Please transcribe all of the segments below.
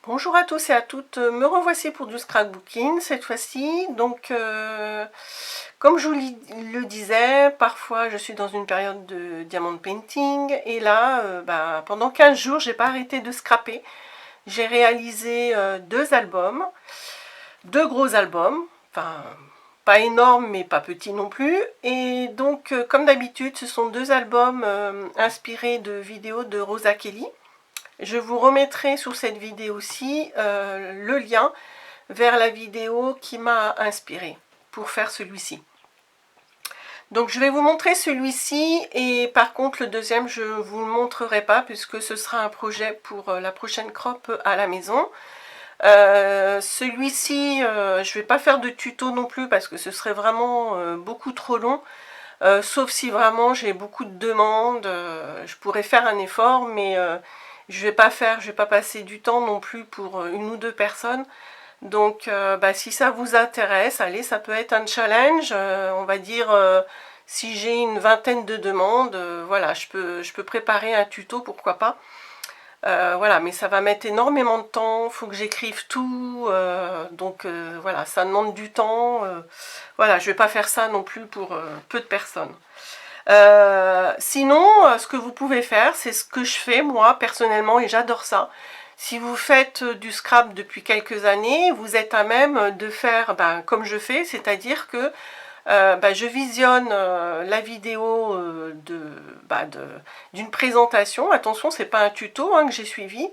Bonjour à tous et à toutes, me revoici pour du scrapbooking cette fois-ci. Donc, comme je vous le disais, parfois je suis dans une période de diamond painting et là, pendant 15 jours, j'ai pas arrêté de scraper. J'ai réalisé deux albums, deux gros albums, enfin pas énormes mais pas petits non plus. Et donc, comme d'habitude, ce sont deux albums inspirés de vidéos de Rosa Kelly. Je vous remettrai sous cette vidéo-ci le lien vers la vidéo qui m'a inspiré pour faire celui-ci. Donc je vais vous montrer celui-ci et par contre le deuxième je ne vous le montrerai pas puisque ce sera un projet pour la prochaine crop à la maison. Celui-ci, je ne vais pas faire de tuto non plus parce que ce serait vraiment beaucoup trop long. Sauf si vraiment j'ai beaucoup de demandes, je pourrais faire un effort, mais je vais pas passer du temps non plus pour une ou deux personnes. Donc si ça vous intéresse, allez, ça peut être un challenge, on va dire si j'ai une vingtaine de demandes, voilà, je peux préparer un tuto, pourquoi pas. Voilà, mais ça va mettre énormément de temps, il faut que j'écrive tout, donc voilà, ça demande du temps. Voilà, je vais pas faire ça non plus pour peu de personnes. Sinon, ce que vous pouvez faire, c'est ce que je fais moi personnellement et j'adore ça. Si vous faites du scrap depuis quelques années, vous êtes à même de faire comme je fais, c'est-à-dire que je visionne la vidéo d'une présentation. Attention, c'est pas un tuto que j'ai suivi.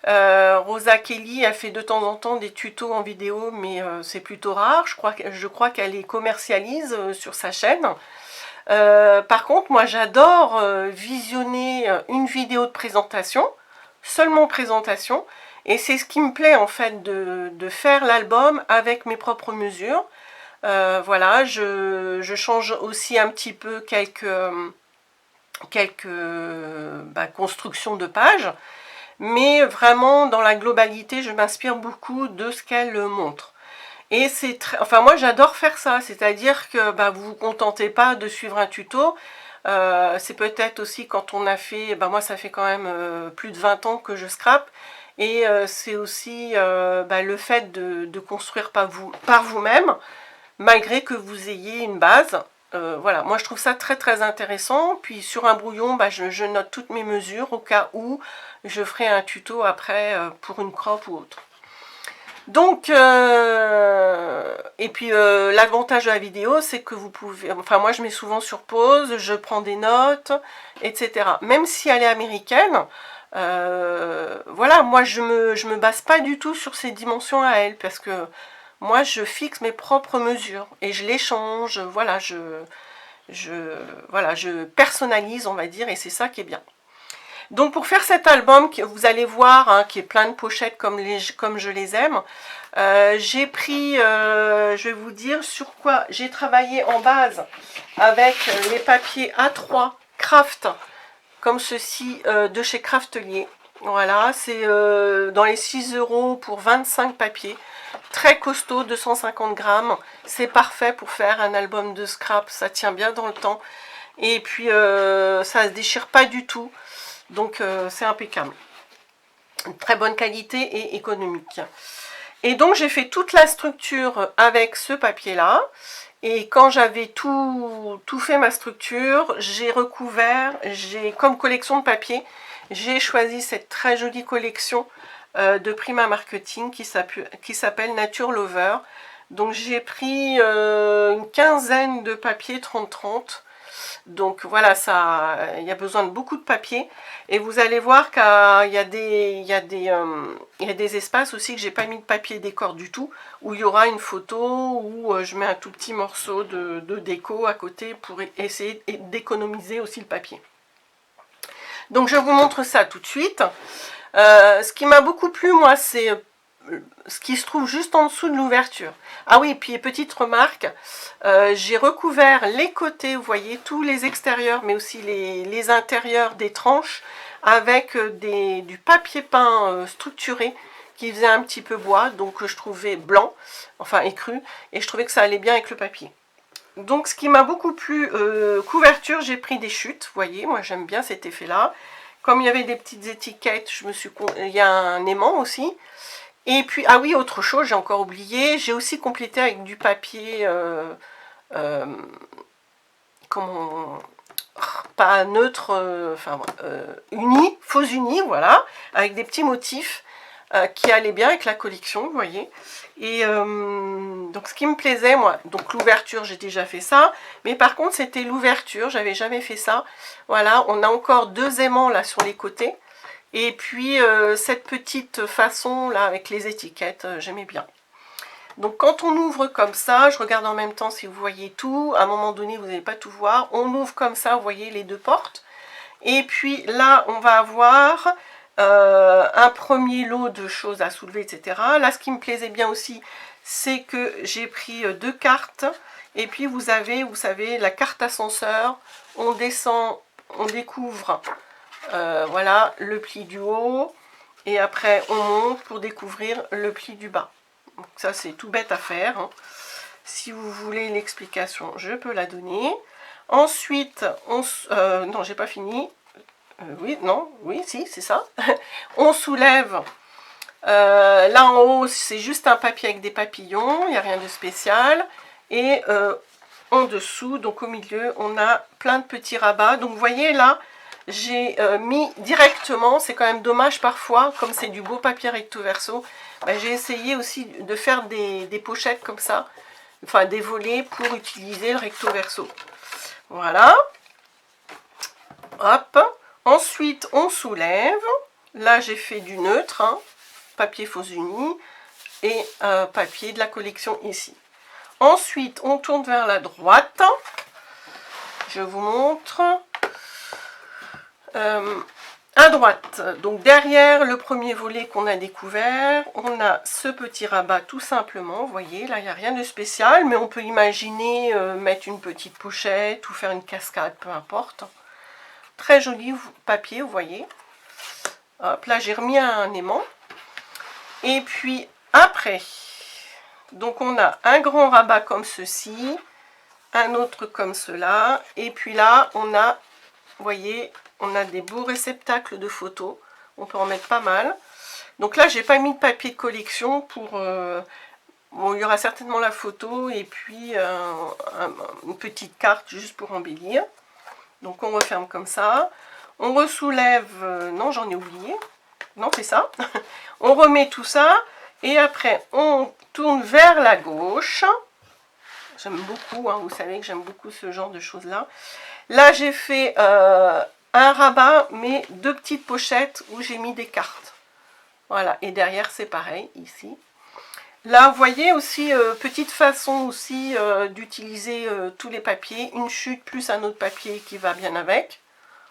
Rosa Kelly a fait de temps en temps des tutos en vidéo, mais c'est plutôt rare. Je crois qu'elle les commercialise sur sa chaîne. Par contre, moi j'adore visionner une vidéo de présentation, seulement présentation, et c'est ce qui me plaît en fait de faire l'album avec mes propres mesures. Voilà, je change aussi un petit peu quelques constructions de pages, mais vraiment dans la globalité, je m'inspire beaucoup de ce qu'elle montre. Et c'est très, enfin moi j'adore faire ça, c'est-à-dire que vous vous contentez pas de suivre un tuto. C'est peut-être aussi quand on a fait, moi ça fait quand même plus de 20 ans que je scrape, et c'est aussi le fait de construire par vous-même, malgré que vous ayez une base. Voilà, moi je trouve ça très très intéressant. Puis sur un brouillon, je note toutes mes mesures au cas où je ferai un tuto après pour une crop ou autre. Donc, et puis l'avantage de la vidéo, c'est que vous pouvez, enfin moi je mets souvent sur pause, je prends des notes, etc. Même si elle est américaine, voilà, moi je me base pas du tout sur ses dimensions à elle, parce que moi je fixe mes propres mesures et je les change, voilà, voilà, je personnalise, on va dire, et c'est ça qui est bien. Donc pour faire cet album, vous allez voir, qui est plein de pochettes comme je les aime, j'ai pris, je vais vous dire sur quoi j'ai travaillé en base avec les papiers A3 Craft, comme ceci, de chez Craftelier. Voilà, c'est dans les 6 € pour 25 papiers, très costaud, 250 grammes, c'est parfait pour faire un album de scrap, ça tient bien dans le temps, et puis ça ne se déchire pas du tout. Donc c'est impeccable, très bonne qualité et économique. Et donc j'ai fait toute la structure avec ce papier là, et quand j'avais tout fait ma structure, j'ai recouvert, comme collection de papier, j'ai choisi cette très jolie collection de Prima Marketing qui s'appelle Nature Lover. Donc j'ai pris une quinzaine de papiers 30-30. Donc voilà, il y a besoin de beaucoup de papier. Et vous allez voir qu'il y a des espaces aussi que j'ai pas mis de papier décor du tout, où il y aura une photo, où je mets un tout petit morceau de déco à côté pour essayer d'économiser aussi le papier. Donc je vous montre ça tout de suite. Ce qui m'a beaucoup plu, moi, c'est ce qui se trouve juste en dessous de l'ouverture. Ah oui, et puis petite remarque, j'ai recouvert les côtés, vous voyez, tous les extérieurs, mais aussi les intérieurs des tranches, avec du papier peint structuré, qui faisait un petit peu bois, donc je trouvais blanc, enfin écru, et je trouvais que ça allait bien avec le papier. Donc ce qui m'a beaucoup plu, couverture, j'ai pris des chutes, vous voyez, moi j'aime bien cet effet-là. Comme il y avait des petites étiquettes, il y a un aimant aussi. Et puis, ah oui, autre chose, j'ai encore oublié, j'ai aussi complété avec du papier, comment, pas neutre, enfin, uni, faux uni, voilà, avec des petits motifs qui allaient bien avec la collection, vous voyez. Et donc ce qui me plaisait, moi, donc l'ouverture, j'ai déjà fait ça, mais par contre c'était l'ouverture, j'avais jamais fait ça. Voilà, on a encore 2 aimants là sur les côtés, et puis cette petite façon là avec les étiquettes, j'aimais bien. Donc quand on ouvre comme ça, je regarde en même temps si vous voyez tout, à un moment donné vous n'allez pas tout voir, on ouvre comme ça, vous voyez les 2 portes, et puis là on va avoir un premier lot de choses à soulever, etc. Là ce qui me plaisait bien aussi, c'est que j'ai pris 2 cartes, et puis vous avez, vous savez, la carte ascenseur, on descend, on découvre, voilà, le pli du haut, et après on monte pour découvrir le pli du bas. Donc ça c'est tout bête à faire, hein. Si vous voulez l'explication, je peux la donner. Ensuite, non, j'ai pas fini. Oui, non, oui, si, c'est ça. On soulève. Là en haut, c'est juste un papier avec des papillons, il n'y a rien de spécial. Et en dessous, donc au milieu, on a plein de petits rabats. Donc vous voyez là, j'ai mis directement, c'est quand même dommage parfois, comme c'est du beau papier recto verso, ben, j'ai essayé aussi de faire des pochettes comme ça, enfin des volets pour utiliser le recto verso. Voilà. Hop. Ensuite, on soulève. Là, j'ai fait du neutre, hein, papier faux uni et papier de la collection ici. Ensuite, on tourne vers la droite. Je vous montre. À droite, donc derrière le premier volet qu'on a découvert, on a ce petit rabat tout simplement, vous voyez, là il n'y a rien de spécial, mais on peut imaginer mettre une petite pochette ou faire une cascade, peu importe. Très joli papier, vous voyez. Hop, là j'ai remis un aimant. Et puis après, donc on a un grand rabat comme ceci, un autre comme cela, et puis là on a, vous voyez, on a des beaux réceptacles de photos, on peut en mettre pas mal. Donc là j'ai pas mis de papier de collection pour bon, il y aura certainement la photo et puis une petite carte juste pour embellir. Donc on referme comme ça, on ressoulève, non j'en ai oublié, non c'est ça. On remet tout ça et après on tourne vers la gauche. J'aime beaucoup, hein, vous savez que j'aime beaucoup ce genre de choses là. Là j'ai fait un rabat, mais 2 petites pochettes où j'ai mis des cartes. Voilà, et derrière c'est pareil, ici. Là, vous voyez aussi, petite façon aussi d'utiliser tous les papiers. Une chute plus un autre papier qui va bien avec.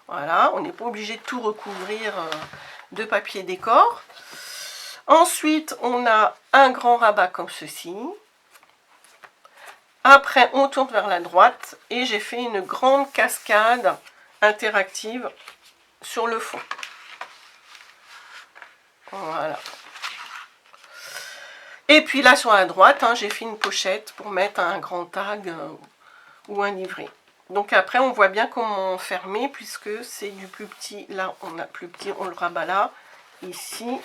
Voilà, on n'est pas obligé de tout recouvrir de papier décor. Ensuite, on a un grand rabat comme ceci. Après, on tourne vers la droite et j'ai fait une grande cascade interactive sur le fond. Voilà. Et puis là sur la droite, hein, j'ai fait une pochette pour mettre un grand tag ou un livret. Donc après on voit bien comment fermer puisque c'est du plus petit. Là on a plus petit, on le rabat là, ici.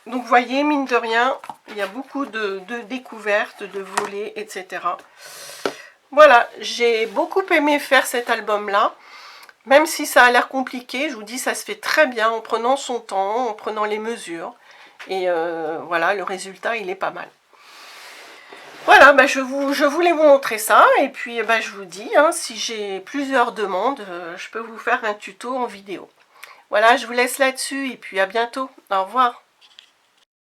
Donc vous voyez, mine de rien, il y a beaucoup de découvertes, de volets, etc. Voilà, j'ai beaucoup aimé faire cet album-là. Même si ça a l'air compliqué, je vous dis, ça se fait très bien en prenant son temps, en prenant les mesures. Et voilà, le résultat, il est pas mal. Voilà, bah, je voulais vous montrer ça. Et puis, bah, je vous dis, hein, si j'ai plusieurs demandes, je peux vous faire un tuto en vidéo. Voilà, je vous laisse là-dessus et puis à bientôt. Au revoir.